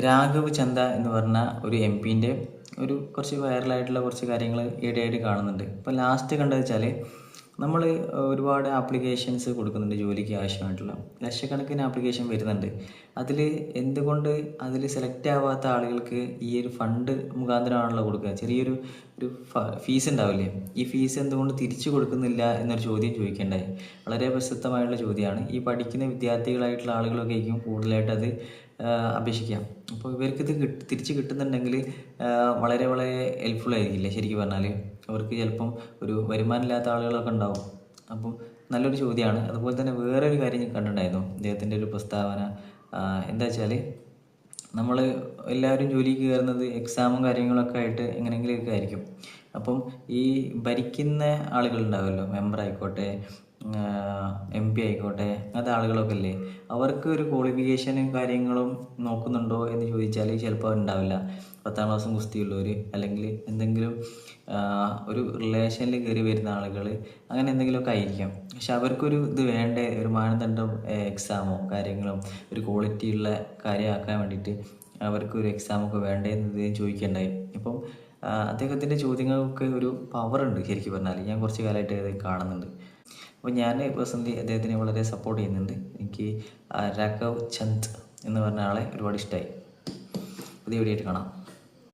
രാഘവ് ചന്ദ എന്ന് പറഞ്ഞ ഒരു എം പിൻ്റെ ഒരു കുറച്ച് വൈറലായിട്ടുള്ള കുറച്ച് കാര്യങ്ങൾ ഈയിടെയായിട്ട് കാണുന്നുണ്ട്. ഇപ്പോൾ ലാസ്റ്റ് കണ്ടത് വെച്ചാൽ നമ്മൾ ഒരുപാട് ആപ്ലിക്കേഷൻസ് കൊടുക്കുന്നുണ്ട് ജോലിക്ക് ആവശ്യമായിട്ടുള്ള ലക്ഷക്കണക്കിന് ആപ്ലിക്കേഷൻ വരുന്നുണ്ട്. അതിൽ എന്തുകൊണ്ട് അതിൽ സെലക്ട് ആവാത്ത ആളുകൾക്ക് ഈ ഒരു ഫണ്ട് മുഖാന്തരമാണല്ലോ കൊടുക്കുക, ചെറിയൊരു ഫീസ് ഉണ്ടാവില്ലേ, ഈ ഫീസ് എന്തുകൊണ്ട് തിരിച്ചു കൊടുക്കുന്നില്ല എന്നൊരു ചോദ്യം ചോദിക്കേണ്ടായി. വളരെ പ്രസക്തമായുള്ള ചോദ്യമാണ്. ഈ പഠിക്കുന്ന വിദ്യാർത്ഥികളായിട്ടുള്ള ആളുകളൊക്കെ ആയിരിക്കും കൂടുതലായിട്ട് അത് അപേക്ഷിക്കാം. അപ്പോൾ ഇവർക്കിത് തിരിച്ച് കിട്ടുന്നുണ്ടെങ്കിൽ വളരെ വളരെ ഹെൽപ്ഫുൾ ആയിരിക്കില്ലേ ശരിക്കും പറഞ്ഞാൽ. അവർക്ക് ചിലപ്പം ഒരു വരുമാനമില്ലാത്ത ആളുകളൊക്കെ ഉണ്ടാവും. അപ്പം നല്ലൊരു ചോദ്യമാണ്. അതുപോലെ തന്നെ വേറൊരു കാര്യം ഞാൻ കണ്ടിട്ടുണ്ടായിരുന്നു അദ്ദേഹത്തിൻ്റെ ഒരു പ്രസ്താവന. എന്താ വെച്ചാൽ നമ്മൾ എല്ലാവരും ജോലിക്ക് കയറുന്നത് എക്സാമും കാര്യങ്ങളൊക്കെ ആയിട്ട് എങ്ങനെയെങ്കിലുമൊക്കെ ആയിരിക്കും. അപ്പം ഈ ഭരിക്കുന്ന ആളുകളുണ്ടാവുമല്ലോ, മെമ്പർ ആയിക്കോട്ടെ, എം പി ആയിക്കോട്ടെ, അങ്ങനത്തെ ആളുകളൊക്കെ അല്ലേ, അവർക്ക് ഒരു ക്വാളിഫിക്കേഷനും കാര്യങ്ങളും നോക്കുന്നുണ്ടോ എന്ന് ചോദിച്ചാൽ ചിലപ്പോൾ ഉണ്ടാവില്ല. 10ാം ക്ലാസ്സും കുസ്തിയുള്ളവർ, അല്ലെങ്കിൽ എന്തെങ്കിലും ഒരു റിലേഷനിൽ കയറി വരുന്ന ആളുകൾ, അങ്ങനെ എന്തെങ്കിലുമൊക്കെ ആയിരിക്കാം. പക്ഷെ അവർക്കൊരു ഇത് വേണ്ടേ, ഒരു മാനദണ്ഡം എക്സാമോ കാര്യങ്ങളോ ഒരു ക്വാളിറ്റിയുള്ള കാര്യമാക്കാൻ വേണ്ടിയിട്ട് അവർക്കൊരു എക്സാമൊക്കെ വേണ്ടേ എന്നത് ചോദിക്കേണ്ടായി. അപ്പം അദ്ദേഹത്തിൻ്റെ ചോദ്യങ്ങൾക്ക് ഒരു പവറുണ്ട് ശരിക്കും പറഞ്ഞാൽ. ഞാൻ കുറച്ച് കാലമായിട്ട് അത് കാണുന്നുണ്ട്. അപ്പോൾ ഞാൻ പേഴ്സണലി അദ്ദേഹത്തിനെ വളരെ സപ്പോർട്ട് ചെയ്യുന്നുണ്ട്. എനിക്ക് രാഘവ് ചന്ദ് എന്ന് പറഞ്ഞ ആളെ ഒരുപാട് ഇഷ്ടമായി. പുതിയ വീഡിയോ ആയിട്ട് കാണാം.